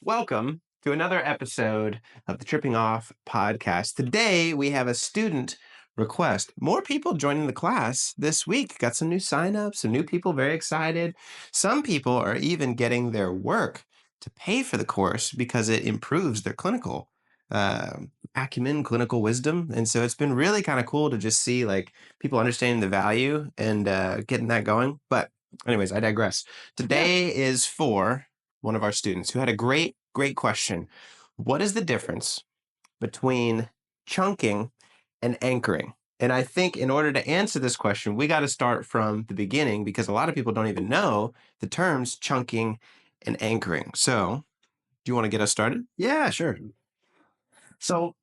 Welcome to another episode of the Tripping Off podcast. Today we have a student request. More people joining the class this week. Got some new signups, some new people very excited. Some people are even getting their work to pay for the course because it improves their clinical uh, acumen, clinical wisdom. And so it's been really kind of cool to just see like people understanding the value and getting that going. But anyways, I digress. Today is for one of our students who had a great question. What is the difference between chunking and anchoring? And I think in order to answer this question, we got to start from the beginning because a lot of people don't even know the terms chunking and anchoring. So, do you want to get us started? Yeah, sure. So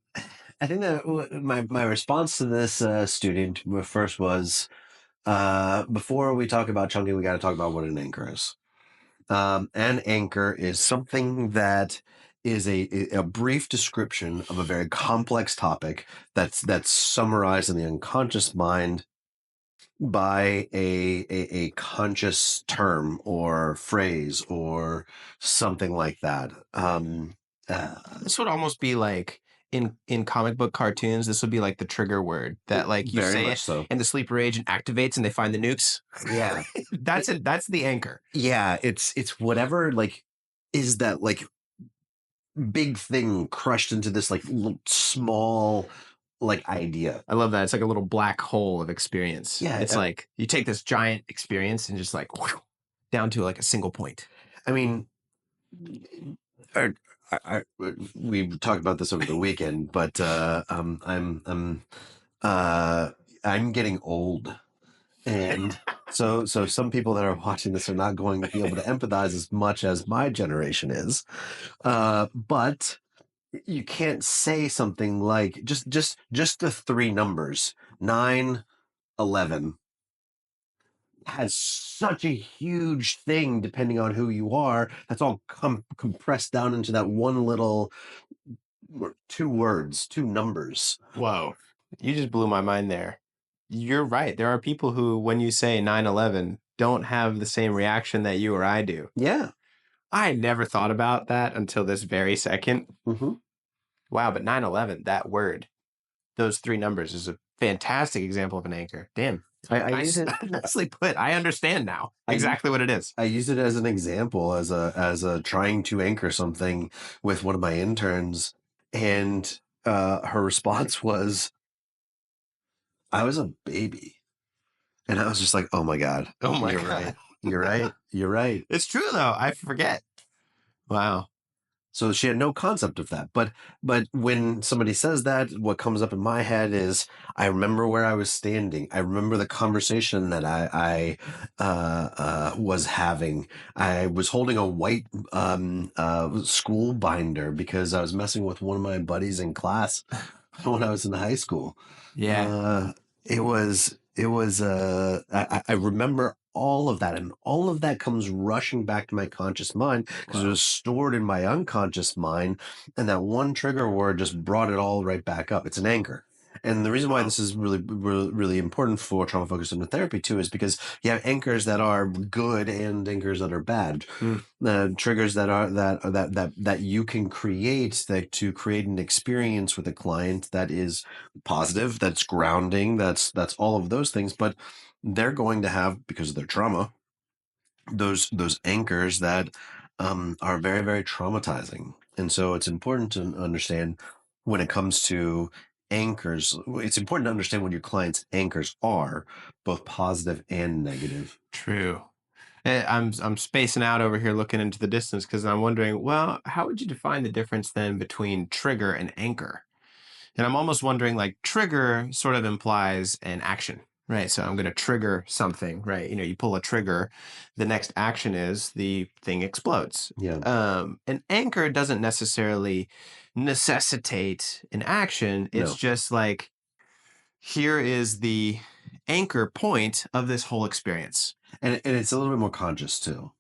I think that my response to this student first was before we talk about chunking, we got to talk about what an anchor is. An anchor is something that is a brief description of a very complex topic that's summarized in the unconscious mind by a conscious term or phrase or something like that. This would almost be like in comic book cartoons. This would be like the trigger word that like you Very say much it so. and the sleeper agent activates and they find the nukes. Yeah. That's it. That's the anchor. Yeah, it's whatever like is that like big thing crushed into this like small like idea. I love that. It's like a little black hole of experience. Yeah, It's like you take this giant experience and just like whew, down to like a single point. I mean, I, we talked about this over the weekend, but I'm getting old, and so some people that are watching this are not going to be able to empathize as much as my generation is, but you can't say something like just the three numbers 9, 11 has such a huge thing depending on who you are. That's all compressed down into that one little two words, two numbers. Whoa. You just blew my mind there. You're right. There are people who, when you say 9/11, don't have the same reaction that you or I do. Yeah. I never thought about that until this very second. Mm-hmm. Wow, but 9/11, that word, those three numbers is a fantastic example of an anchor. Damn. I use Nice, it. nicely put. I understand now exactly what it is. I use it as an example, as a trying to anchor something with one of my interns, and her response was, "I was a baby," and I was just like, "Oh my god, Oh my you're God. right, you're right, you're right." It's true though. I forget. Wow. So she had no concept of that. But when somebody says that, what comes up in my head is I remember where I was standing. I remember the conversation that I was having. I was holding a white school binder because I was messing with one of my buddies in class when I was in high school. Yeah. I remember all of that, and all of that comes rushing back to my conscious mind because it Wow. was stored in my unconscious mind, and that one trigger word just brought it all right back up. It's an anchor. And the reason why Wow. this is really important for trauma focused hypnotherapy too is because you have anchors that are good and anchors that are bad. Mm. Triggers that you can create that to create an experience with a client that is positive, that's grounding, that's all of those things, but they're going to have, because of their trauma, those anchors that are very, very traumatizing. And so it's important to understand when it comes to anchors, it's important to understand what your client's anchors are, both positive and negative. True. I'm spacing out over here looking into the distance because I'm wondering, well, how would you define the difference then between trigger and anchor? And I'm almost wondering, like, trigger sort of implies an action, right? So I'm going to trigger something, right? You know, you pull a trigger, the next action is the thing explodes. Yeah. An anchor doesn't necessarily necessitate an action. It's No. just like, here is the anchor point of this whole experience. And it's a little bit more conscious too.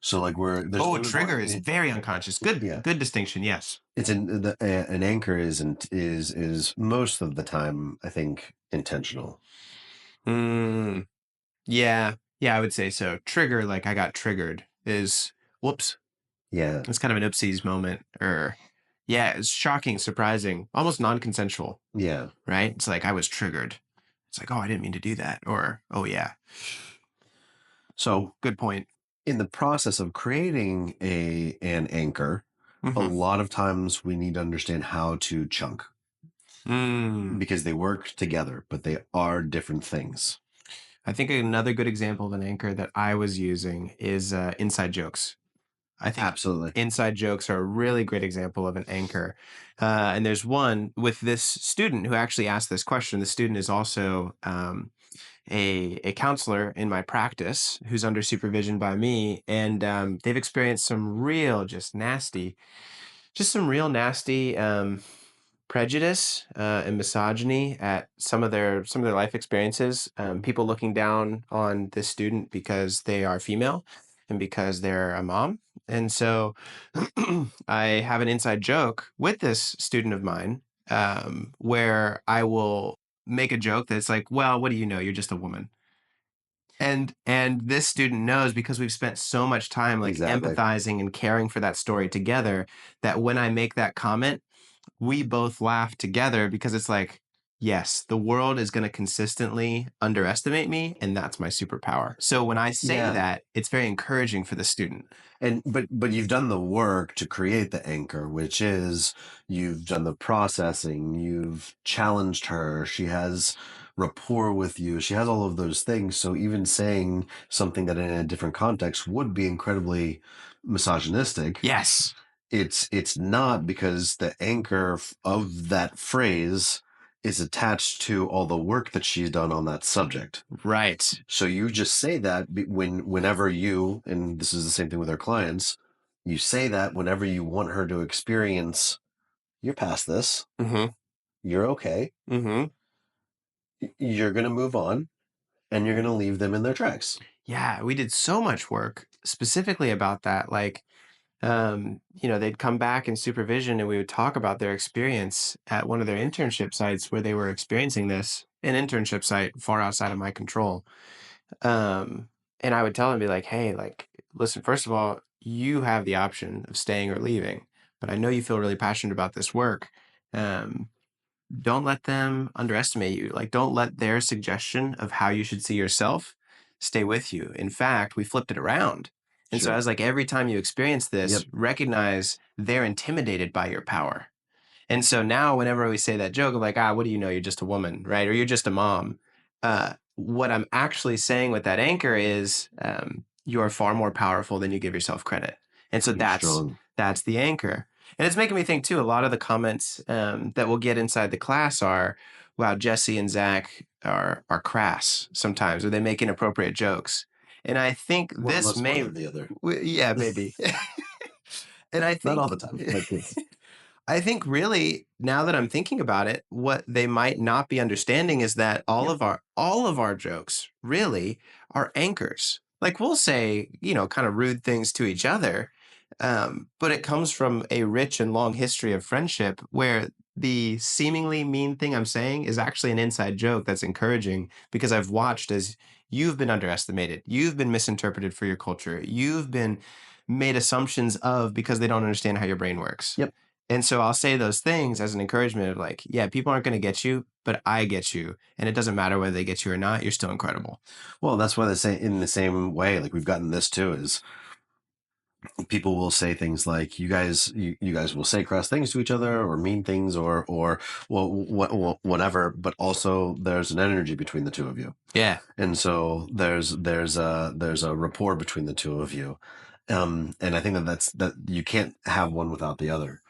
So like there's a Oh, a little bit more, trigger is very unconscious. Good, yeah. good distinction. Yes. It's an anchor is most of the time, I think, intentional. Mm, yeah. Yeah, I would say so. Trigger, like I got triggered, is whoops. Yeah. It's kind of an oopsies moment, or yeah, it's shocking, surprising, almost non-consensual, Yeah. right? It's like I was triggered. It's like, oh, I didn't mean to do that, or oh yeah. So Good point. in the process of creating a an anchor, a Hmm. lot of times we need to understand how to chunk Mm. because they work together, but they are different things. I think another good example of an anchor that I was using is inside jokes. I think Absolutely. inside jokes are a really great example of an anchor. And there's one with this student who actually asked this question. The student is also a counselor in my practice who's under supervision by me. And they've experienced some real, just some real nasty prejudice and misogyny at some of their life experiences. People looking down on this student because they are female and because they're a mom. And so I have an inside joke with this student of mine, where I will make a joke that's like, "Well, what do you know? You're just a woman." And this student knows, because we've spent so much time like Exactly. empathizing and caring for that story together, that when I make that comment, we both laugh together, because it's like, yes, the world is going to consistently underestimate me, and that's my superpower. So when I say Yeah. that, it's very encouraging for the student. And but you've done the work to create the anchor, which is you've done the processing, you've challenged her, she has rapport with you, she has all of those things. So even saying something that in a different context would be incredibly misogynistic, Yes. it's not, because the anchor of that phrase is attached to all the work that she's done on that subject. Right. So you just say that whenever you, and this is the same thing with our clients, you say that whenever you want her to experience, you're past this, Mm-hmm. you're okay, Mm-hmm. you're going to move on, and you're going to leave them in their tracks. Yeah, we did so much work specifically about that. Like, they'd come back in supervision and we would talk about their experience at one of their internship sites where they were experiencing this, an internship site far outside of my control. Um, and I would tell them, be like, hey, like, listen, first of all, you have the option of staying or leaving, but I know you feel really passionate about this work. Um, don't let them underestimate you. Like, don't let their suggestion of how you should see yourself stay with you. In fact, we flipped it around. And so I Sure. was like, every time you experience this, Yep. recognize they're intimidated by your power. And so now, whenever we say that joke of like, ah, what do you know? You're just a woman, right? Or you're just a mom. What I'm actually saying with that anchor is, you are far more powerful than you give yourself credit. And so You're that's strong. that's the anchor. And it's making me think too. A lot of the comments that we'll get inside the class are, "Wow, Jesse and Zach are crass sometimes, or they make inappropriate jokes." And I think Well, this that's one may, or the other. yeah, maybe. And I Not all think the time, but yes. I think really, now that I'm thinking about it, what they might not be understanding is that all Yep. of our jokes really are anchors. Like, we'll say, kind of rude things to each other, but it comes from a rich and long history of friendship where the seemingly mean thing I'm saying is actually an inside joke that's encouraging, because I've watched as you've been underestimated, you've been misinterpreted for your culture, you've been made assumptions of, because they don't understand how your brain works. Yep. And so I'll say those things as an encouragement of like, yeah, people aren't going to get you, but I get you. And it doesn't matter whether they get you or not. You're still incredible. Well, that's why they say in the same way, like we've gotten this too, is people will say things like you guys will say crass things to each other or mean things or well whatever, but also there's an energy between the two of you, Yeah. and so there's a rapport between the two of you, and I think that you can't have one without the other,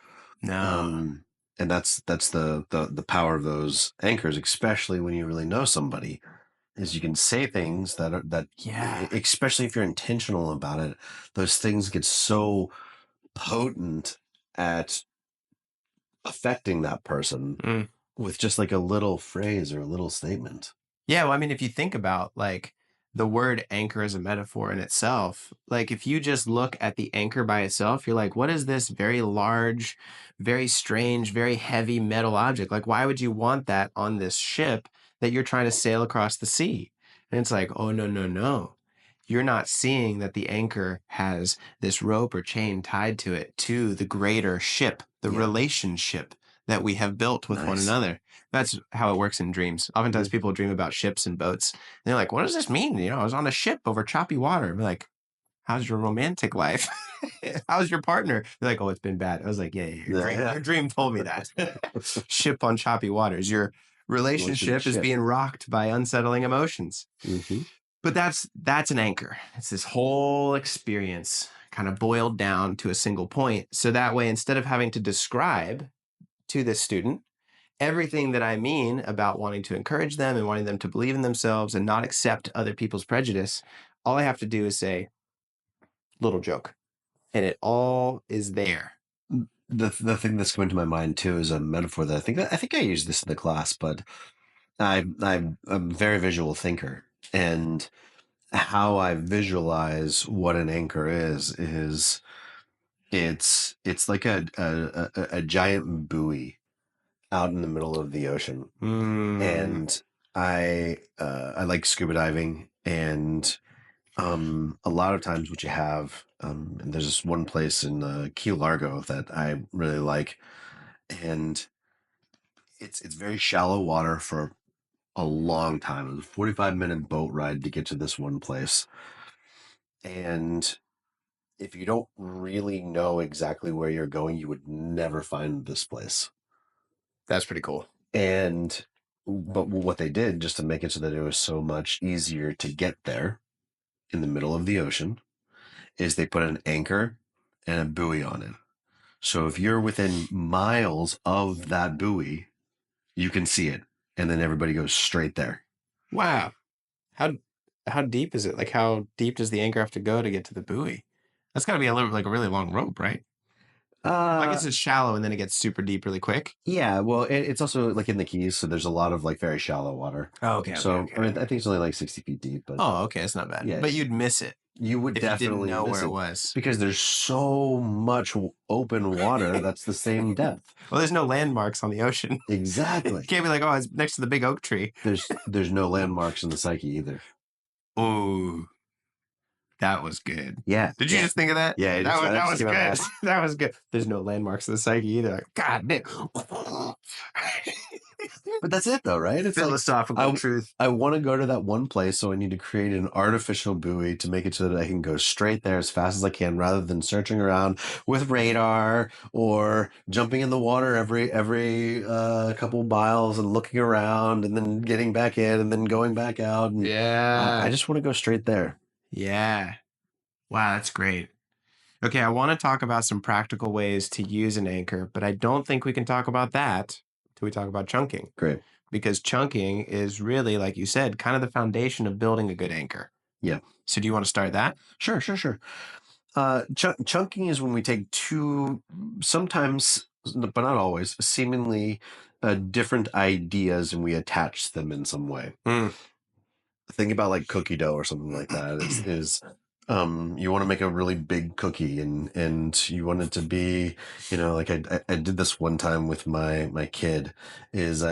No. um and that's the power of those anchors, especially when you really know somebody, is you can say things that Yeah. especially if you're intentional about it, those things get so potent at affecting that person Mm. with just like a little phrase or a little statement. Yeah, well, I mean, if you think about like the word anchor as a metaphor in itself, like if you just look at the anchor by itself, you're like, what is this very large, very strange, very heavy metal object? Like, why would you want that on this ship that you're trying to sail across the sea? And it's like, oh, no, no, no. you're not seeing that the anchor has this rope or chain tied to it to the greater ship, the Yeah. relationship that we have built with one Nice. another. That's how it works in dreams. Oftentimes Mhm. people dream about ships and boats. And they're like, what does this mean? I was on a ship over choppy water. I'm like, how's your romantic life? How's your partner? They're like, oh, it's been bad. I was like, yeah, yeah, your dream, Yeah. your dream told me that. Ship on choppy waters. Your relationship is Relationship. being rocked by unsettling emotions. Hmm. But that's an anchor. It's this whole experience kind of boiled down to a single point. So that way, instead of having to describe to this student everything that I mean about wanting to encourage them and wanting them to believe in themselves and not accept other people's prejudice, all I have to do is say, little joke, and it all is there. The thing that's coming to my mind too is a metaphor that I think I used this in the class, but I'm a very visual thinker, and how I visualize what an anchor is it's like a giant buoy out in the middle of the ocean. Mm, And I like scuba diving, and a lot of times what you have, and there's this one place in Key Largo that I really like, and it's very shallow water for a long time. It was a 45-minute boat ride to get to this one place. And if you don't really know exactly where you're going, you would never find this place. that's pretty cool. And but what they did, just to make it so that it was so much easier to get there in the middle of the ocean, is they put an anchor and a buoy on it. So if you're within miles of that buoy, you can see it, and then everybody goes straight there. Wow. How how deep is it? Like how deep does the anchor have to go to get to the buoy? That's got to be a little like a really long rope, right? I Uh, guess it's shallow and then it gets super deep really quick. yeah. Well, it's also like in the Keys, so there's a lot of like very shallow water. Oh, okay, okay, So okay, I mean, I okay. think it's only like 60 feet deep, but Oh, okay, it's not bad. yeah, But you'd miss it you would if you didn't definitely know miss where it it was. because there's so much open water that's the same depth. Well, there's no landmarks on the ocean. You Exactly. can't be like, oh, it's next to the big oak tree. There's no landmarks in the psyche either. Oh, that was good. Yeah, Did you yeah, just think of that? yeah. That That just was came out good. fast. That was good. There's no landmarks in the psyche either. Like, God damn. But that's it though, right? It's like Philosophical I truth. I want to go to that one place, so I need to create an artificial buoy to make it so that I can go straight there as fast as I can, rather than searching around with radar or jumping in the water every couple miles and looking around and then getting back in and then going back out. And I Yeah. just want to go straight there. Yeah. Wow, that's great. Okay, I want to talk about some practical ways to use an anchor, but I don't think we can talk about that till we talk about chunking. Great. Because chunking is really, like you said, kind of the foundation of building a good anchor. Yeah. So do you want to start that? Sure. Sure. Sure. Chunking is when we take two, sometimes, but not always, seemingly different ideas and we attach them in some way. Mm. Think about like cookie dough or something like that. Is you want to make a really big cookie, and you want it to be, like I did this one time with my kid. Is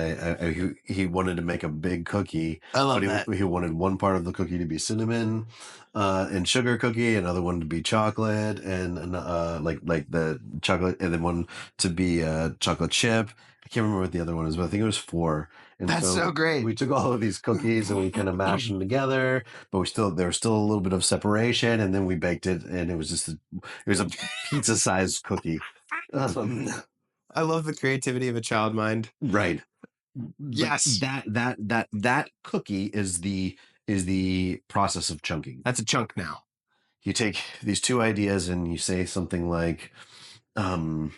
he wanted to make a big cookie, I but love that. he wanted one part of the cookie to be cinnamon and sugar cookie, another one to be chocolate, and like the chocolate, and then one to be chocolate chip. I can't remember what the other one is, but I think it was four. And That's so so great. we took all of these cookies and we kind of mashed them together, but there was still a little bit of separation, and then we baked it, and it was it was a pizza sized cookie. Um, I love the creativity of a child mind. right. But Yes. that cookie is the process of chunking. That's a chunk now. You take these two ideas and you say something like, um,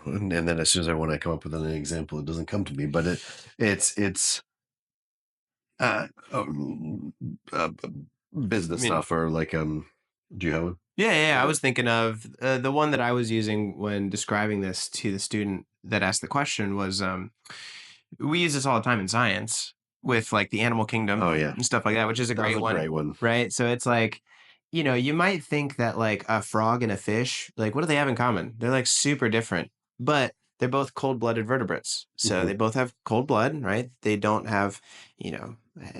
and then as soon as I want to come up with an example, it doesn't come to me, but it's Uh, um, uh, I business mean, stuff or like do you have one? yeah, yeah, yeah. I Okay. was thinking of the one that I was using when describing this to the student that asked the question was we use this all the time in science with like the animal kingdom Oh yeah, and stuff like that, which is a that was great a one, great one. right? So it's like, you might think that like a frog and a fish, like what do they have in common? They're like super different. But they're both cold-blooded vertebrates. So Hmm. they both have cold blood, right? They don't have,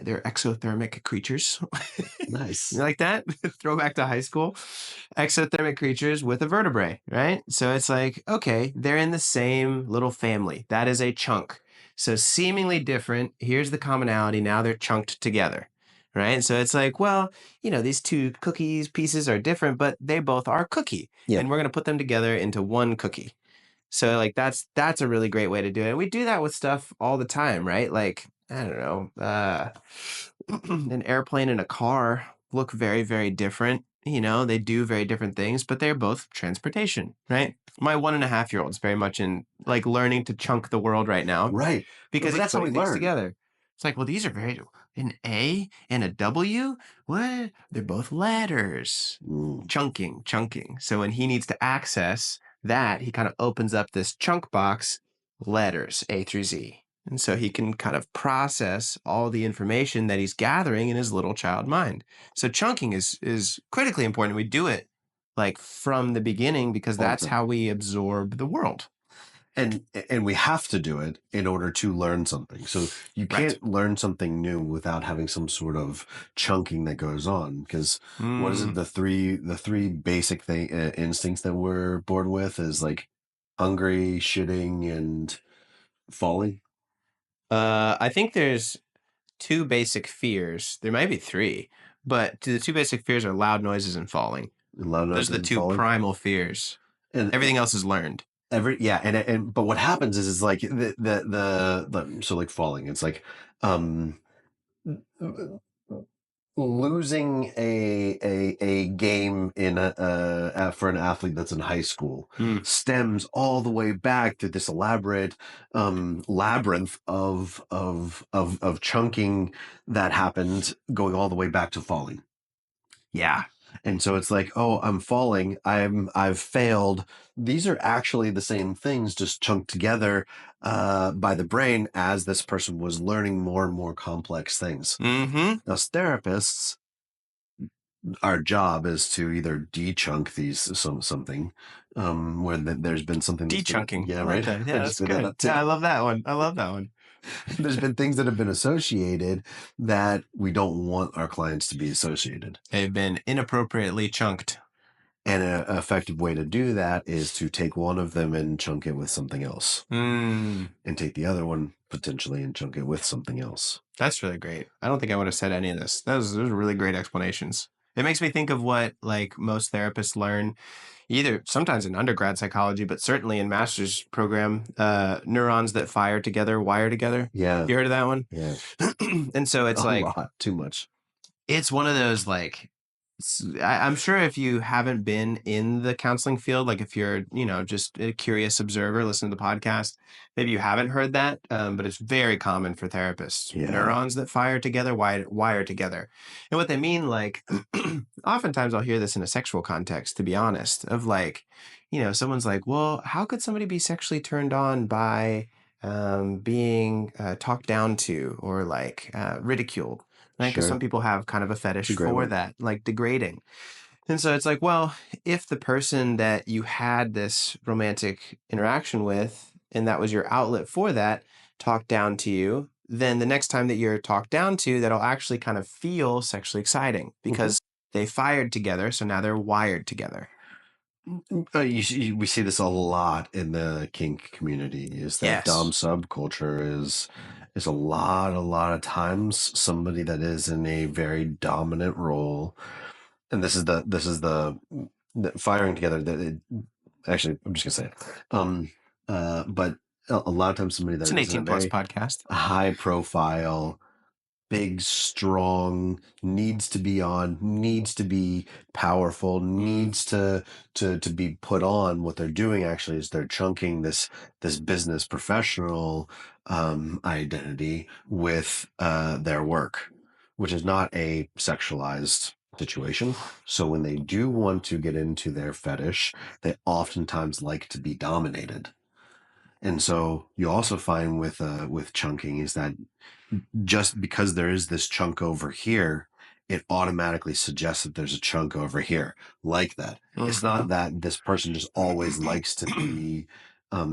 they're exothermic creatures. You Nice. like that? Throwback to high school. Exothermic creatures with a vertebrae, right? So it's like, okay, they're in the same little family. That is a chunk. So seemingly different. Here's the commonality. Now they're chunked together, right? So it's like, well, these two cookies pieces are different, but they both are cookie, Yeah. and we're going to put them together into one cookie. So like that's a really great way to do it. And we do that with stuff all the time, right? Like, I don't know, an airplane and a car look very, very different. They do very different things, but they're both transportation, right? My 1.5-year-old is very much in like learning to chunk the world right now Right. But because he's that's how we putting things learn. together. It's like, well, these are very an A and a W. What? They're both letters. Mm, Chunking, chunking. So when he needs to access that, he kind of opens up this chunk box, letters A through Z. And so he can kind of process all the information that he's gathering in his little child mind. So chunking is critically important. We do it like from the beginning because all the that's time. how we absorb the world. And we have to do it in order to learn something. So you Right. can't learn something new without having some sort of chunking that goes on. Because what is it? Mm. The three basic instincts that we're born with is like hungry, shitting, and falling. I think there's two basic fears. There might be three, but the two basic fears are loud noises and falling. And loud Those noises are the and two falling. primal fears. And Everything else is learned. but what happens is like so like falling. It's like um losing a game in for an athlete that's in high school Mm. stems all the way back to this elaborate labyrinth of chunking that happened going all the way back to falling. Yeah. And so it's like, oh, I'm falling, I've failed. These are actually the same things, just chunked together by the brain as this person was learning more and more complex things. Mm-hmm. As therapists, our job is to either de-chunk something where there's been something that's been, De-chunking. yeah, I like right. that. I Yeah, just that's made that good. up too. Yeah, I love that one. I love that one. There's been things that have been associated that we don't want our clients to be associated. They've been inappropriately chunked. And an effective way to do that is to take one of them and chunk it with something else, Mm, and take the other one potentially and chunk it with something else. that's really great. I don't think I would have said any of this. Those are really great explanations. It makes me think of what like most therapists learn, either sometimes in undergrad psychology, but certainly in master's program, neurons that fire together, wire together. Yeah, You heard of that one? yeah, And so it's a like, lot, too much. it's one of those like I'm sure if you haven't been in the counseling field, like if you're, just a curious observer, listen to the podcast, maybe you haven't heard that, but it's very common for therapists. Yeah, Neurons that fire together, wire together. And what they mean, like, oftentimes I'll hear this in a sexual context, to be honest, of like, someone's like, well, how could somebody be sexually turned on by being talked down to or like ridiculed? Right? Because some sure. people have kind of a It's a fetish great for one. that, like degrading. And so it's like, well, if the person that you had this romantic interaction with, and that was your outlet for that, talked down to you, then the next time that you're talked down to, that'll actually kind of feel sexually exciting Mhm. because they fired together. So now they're wired together. We see this a lot in the kink community. Is that dom Yes. sub culture is a lot of times somebody that is in a very dominant role, and the firing together. Actually, I'm just gonna say it. But a lot of times somebody It's that an is in a 18 plus very podcast. high profile, big, strong, needs to be on, needs to be powerful, Mm. needs to be put on. What they're doing actually is they're chunking this business professional identity with their work, which is not a sexualized situation. So when they do want to get into their fetish, they oftentimes like to be dominated. And so you also find with chunking is that just because there is this chunk over here, it automatically suggests that there's a chunk over here like that. It's Hmm. not that this person just always likes to be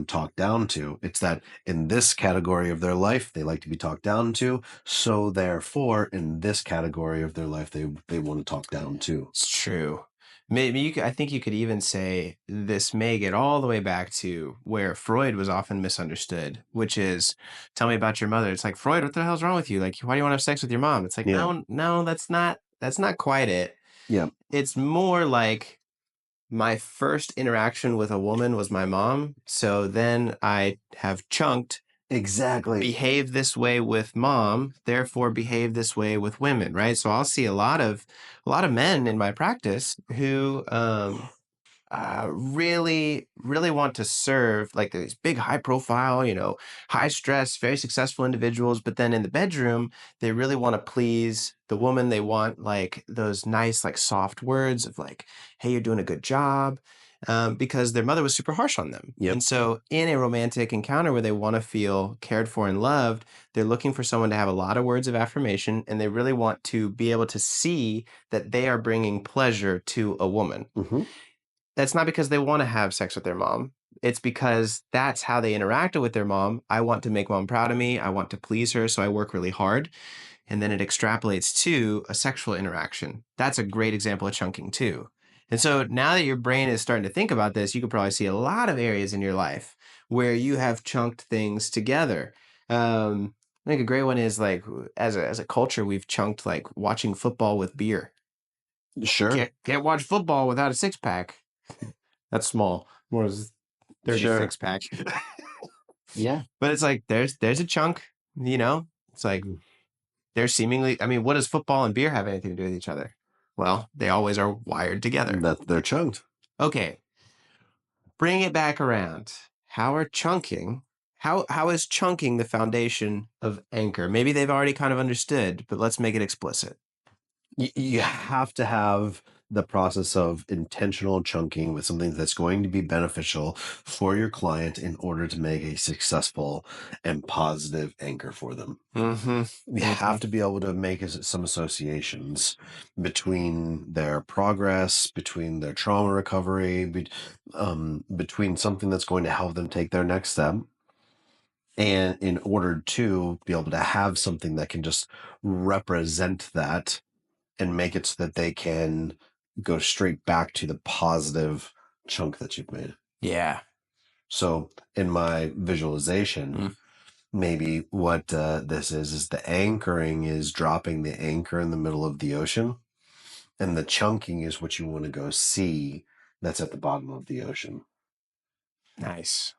talked down to. It's that in this category of their life, they like to be talked down to. So therefore, in this category of their life, they want to talk down to. It's true. Maybe I think you could even say this may get all the way back to where Freud was often misunderstood, which is, tell me about your mother. It's like, Freud, what the hell's wrong with you? Like, why do you want to have sex with your mom? It's like, Yeah. no, no, that's not quite it. Yeah. It's more like my first interaction with a woman was my mom. So then I have chunked, Exactly. behave this way with mom, therefore behave this way with women, right? So I'll see a lot of men in my practice who really, really want to serve like these big, high profile, high stress, very successful individuals. But then in the bedroom, they really want to please the woman. They want like those nice, like soft words of like, hey, you're doing a good job. Because their mother was super harsh on them. Yep. And so, in a romantic encounter where they want to feel cared for and loved, they're looking for someone to have a lot of words of affirmation and they really want to be able to see that they are bringing pleasure to a woman. Hmm. That's not because they wanna have sex with their mom. It's because that's how they interacted with their mom. I want to make mom proud of me. I want to please her, so I work really hard. And then it extrapolates to a sexual interaction. That's a great example of chunking too. And so now that your brain is starting to think about this, you could probably see a lot of areas in your life where you have chunked things together. I think a great one is like as a culture, we've chunked like watching football with beer. Sure. Can't watch football without a six pack. That's small. More is Sure. 36 pack. Yeah. But it's like there's a chunk, you know? It's like they're seemingly, I mean, what does football and beer have anything to do with each other? Well, they always are wired together. That they're chunked. Okay, bring it back around. How is chunking the foundation of anchor? Maybe they've already kind of understood, but let's make it explicit. You have to have the process of intentional chunking with something that's going to be beneficial for your client in order to make a successful and positive anchor for them. Mm-hmm. You Mm-hmm. have to be able to make some associations between their progress, between their trauma recovery, between something that's going to help them take their next step. And in order to be able to have something that can just represent that and make it so that they can go straight back to the positive chunk that you've made. Yeah. So in my visualization, Mm. maybe what this is the anchoring is dropping the anchor in the middle of the ocean, and the chunking is what you want to go see that's at the bottom of the ocean. Nice.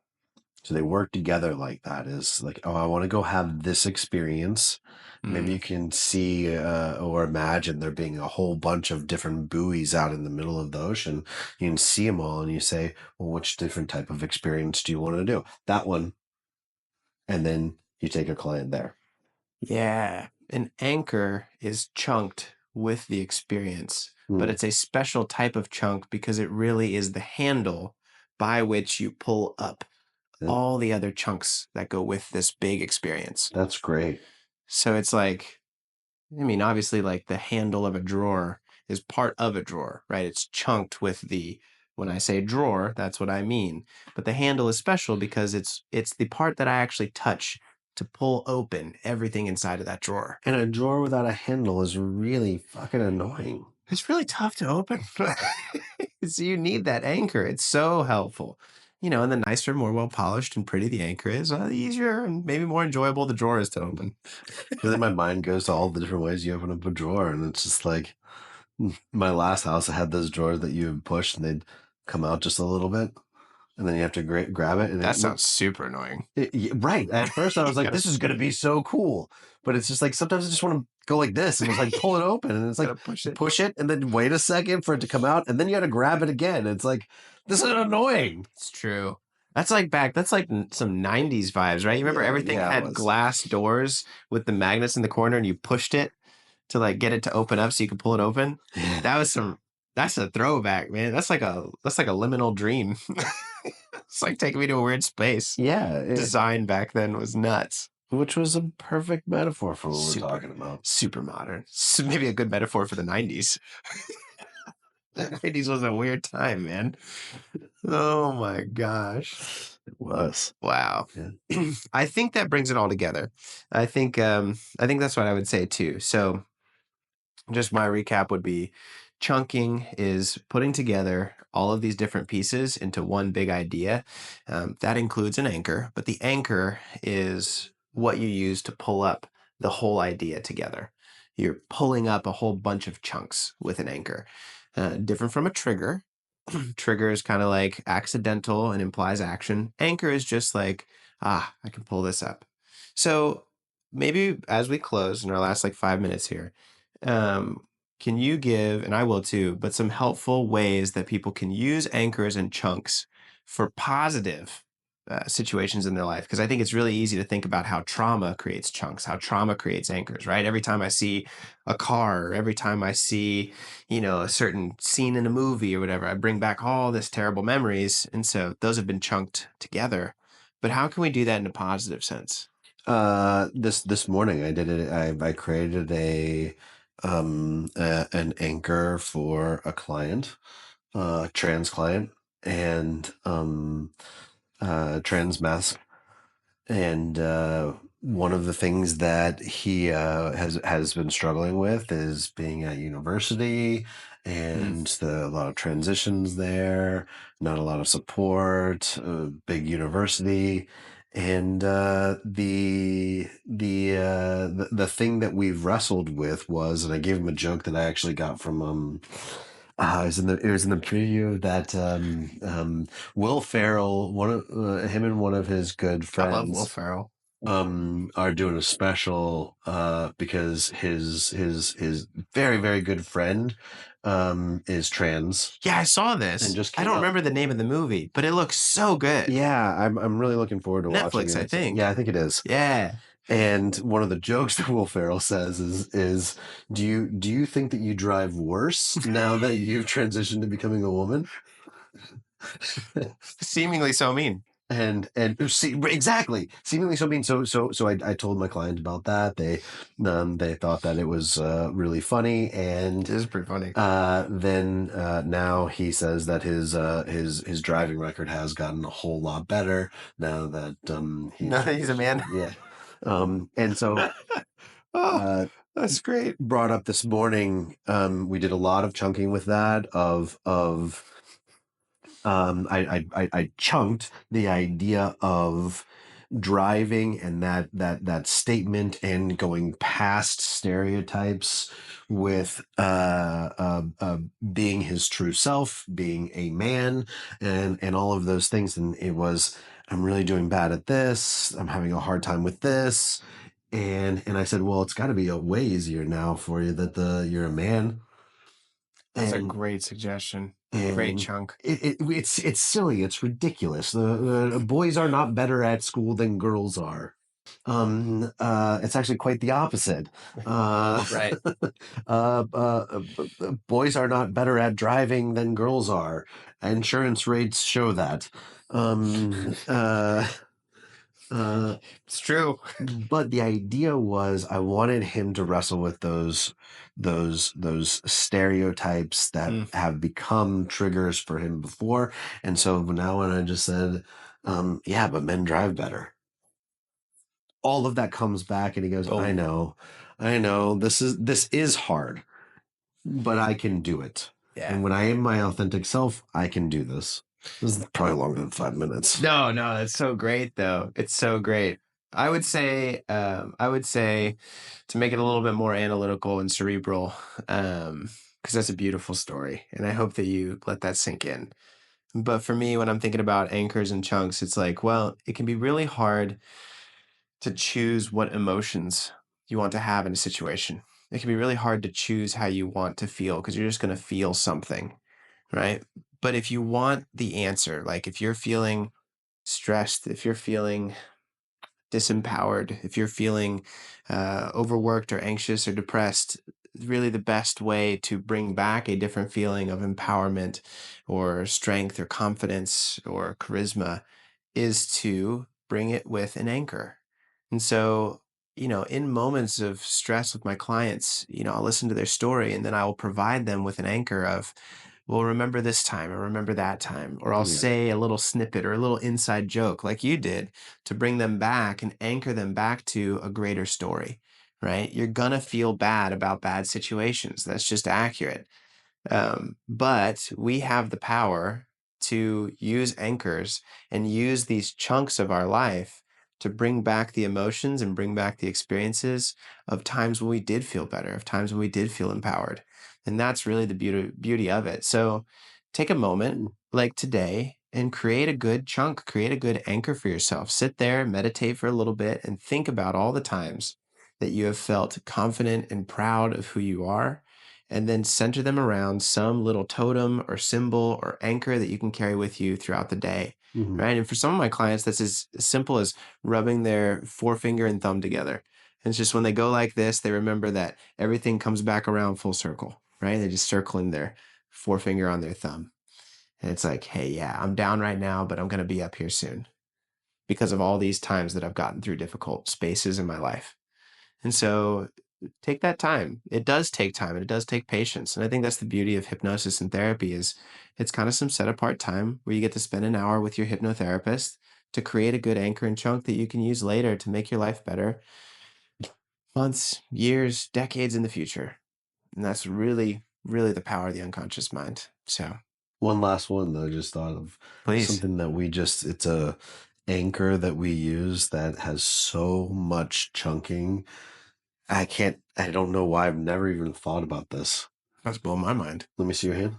So they work together like that. Is like, oh, I want to go have this experience. Maybe Mm. you can see or imagine there being a whole bunch of different buoys out in the middle of the ocean. You can see them all, and you say, well, which different type of experience do you want to do? That one, and then you take a client there. Yeah. An anchor is chunked with the experience, but Hmm. it's a special type of chunk because it really is the handle by which you pull up That- all the other chunks that go with this big experience. That's great. So it's like, I mean, obviously, like the handle of a drawer is part of a drawer, right? It's chunked with when I say drawer, that's what I mean. But the handle is special because it's the part that I actually touch to pull open everything inside of that drawer. And a drawer without a handle is really fucking annoying. It's really tough to open. So you need that anchor. It's so helpful. And the nicer, more well polished and pretty the anchor is, the easier and maybe more enjoyable the drawer is to open. But then my mind goes to all the different ways you open up a drawer, and it's just like my last house. I had those drawers that you would push, and they'd come out just a little bit, and then you have to grab it, and That sounds super annoying. right. At first, I You was like, gotta, "This is going to be so cool," but it's just like sometimes I just want to go like this and just like pull it open, and it's like gotta push it. push it, and then wait a second for it to come out, and then you got to grab it again. It's like this is annoying. It's true. That's like some 90s vibes, right? You remember Yeah, everything yeah, it had was. glass doors with the magnets in the corner and you pushed it to like get it to open up so you could pull it open? That was that's a throwback, man. That's like a liminal dream. It's like taking me to a weird space. Yeah, Design back then was nuts. which was a perfect metaphor for what we're Super, talking about. super modern. Maybe a good metaphor for the 90s. The 90s was a weird time, man. Oh my gosh. was. Wow. Yeah. I think that brings it all together. I think that's what I would say too. So just my recap would be chunking is putting together all of these different pieces into one big idea. That includes an anchor, but the anchor is what you use to pull up the whole idea together. You're pulling up a whole bunch of chunks with an anchor. Different from a trigger. Trigger is kind of like accidental and implies action. Anchor is just like, I can pull this up. So maybe as we close in our last like 5 minutes here, um, can you give, and I will too, but some helpful ways that people can use anchors and chunks for positive situations in their life? Because I think it's really easy to think about how trauma creates chunks, how trauma creates anchors, right? Every time I see a car, or every time I see, a certain scene in a movie or whatever, I bring back all this terrible memories. And so those have been chunked together. But how can we do that in a positive sense? This morning I did it. I created an anchor for a client, trans client, and trans mask. And one of the things that he has been struggling with is being at university, Mm. and a lot of transitions there, not a lot of support, big university. And the thing that we've wrestled with was, and I gave him a joke that I actually got from it was in the preview of that Will Ferrell, him and one of his good I love Will friends, Ferrell. are doing a special because his very very good friend is trans Yeah, I saw and this. just I came don't out. remember the name of the movie, but it looks so good. Yeah, I'm really looking forward to watching Netflix, I it. Yeah, think. I think it is. Yeah. And one of the jokes that Will Ferrell says is do you think that you drive worse now that you've transitioned to becoming a woman? Seemingly so mean. And see, exactly, seemingly so mean. So I told my client about that. They thought that it was really funny. And It is pretty funny. then now he says that his driving record has gotten a whole lot better now that he's Now that he's a transitioned. man. Yeah. And so Oh, uh that's great. brought up this morning, we did a lot of chunking with that of I chunked the idea of driving and that statement and going past stereotypes with being his true self, being a man, and all of those things. And it was, I'm really doing bad at this. I'm having a hard time with this. And I said, well, it's got to be a way easier now for you that you're a man. That's a And great suggestion. Great and chunk. it's silly. It's ridiculous. The boys are not better at school than girls are. It's actually quite the opposite. Uh, Right. Boys are not better at driving than girls are. Insurance rates show that. Um, uh, uh, It's true. but the idea was I wanted him to wrestle with those stereotypes that Mm. have become triggers for him before. And so now when I just said, yeah, but men drive better, all of that comes back and he goes, Boom. I know, this is hard, but I can do it. Yeah. And when I am my authentic self, I can do this. This is probably longer than 5 minutes. No, no, that's so great though. It's so great. I would say to make it a little bit more analytical and cerebral, because that's a beautiful story, and I hope that you let that sink in. But for me, when I'm thinking about anchors and chunks, it's like, well, it can be really hard to choose what emotions you want to have in a situation. It can be really hard to choose how you want to feel because you're just going to feel something, right? But if you want the answer, like if you're feeling stressed, if you're feeling disempowered, if you're feeling overworked or anxious or depressed, really the best way to bring back a different feeling of empowerment or strength or confidence or charisma is to bring it with an anchor. And so, in moments of stress with my clients, I'll listen to their story and then I will provide them with an anchor of, well, remember this time or remember that time, or I'll Yeah. say a little snippet or a little inside joke like you did to bring them back and anchor them back to a greater story, right? You're gonna feel bad about bad situations. That's just accurate. But we have the power to use anchors and use these chunks of our life to bring back the emotions and bring back the experiences of times when we did feel better, of times when we did feel empowered. And that's really the beauty of it. So take a moment Mm. like today and create a good chunk, create a good anchor for yourself. Sit there, meditate for a little bit, and think about all the times that you have felt confident and proud of who you are, and then center them around some little totem or symbol or anchor that you can carry with you throughout the day. Mhm. Right. And for some of my clients, that's as simple as rubbing their forefinger and thumb together. And it's just when they go like this, they remember that everything comes back around full circle, right? They're just circling their forefinger on their thumb. And it's like, hey, yeah, I'm down right now, but I'm going to be up here soon because of all these times that I've gotten through difficult spaces in my life. And so take that time. It does take time and it does take patience. And I think that's the beauty of hypnosis and therapy is it's kind of some set apart time where you get to spend an hour with your hypnotherapist to create a good anchor and chunk that you can use later to make your life better months, years, decades in the future. And that's really, really the power of the unconscious mind. So One last one that I just thought of, please. something that it's a anchor that we use that has so much chunking. I don't know why I've never even thought about this. That's blown my mind. Let me see your hand.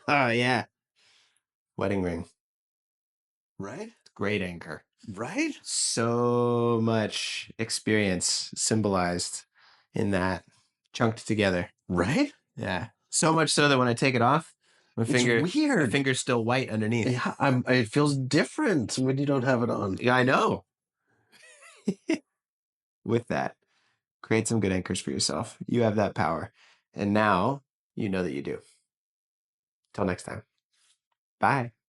Yeah. Wedding ring. Right? Great anchor. Right? So much experience symbolized in that, chunked together. Right? Yeah. So much so that when I take it off, It's my weird. finger's still white underneath. Yeah, it feels different when you don't have it on. Yeah, I know. With that, create some good anchors for yourself. You have that power. And now you know that you do. Till next time. Bye.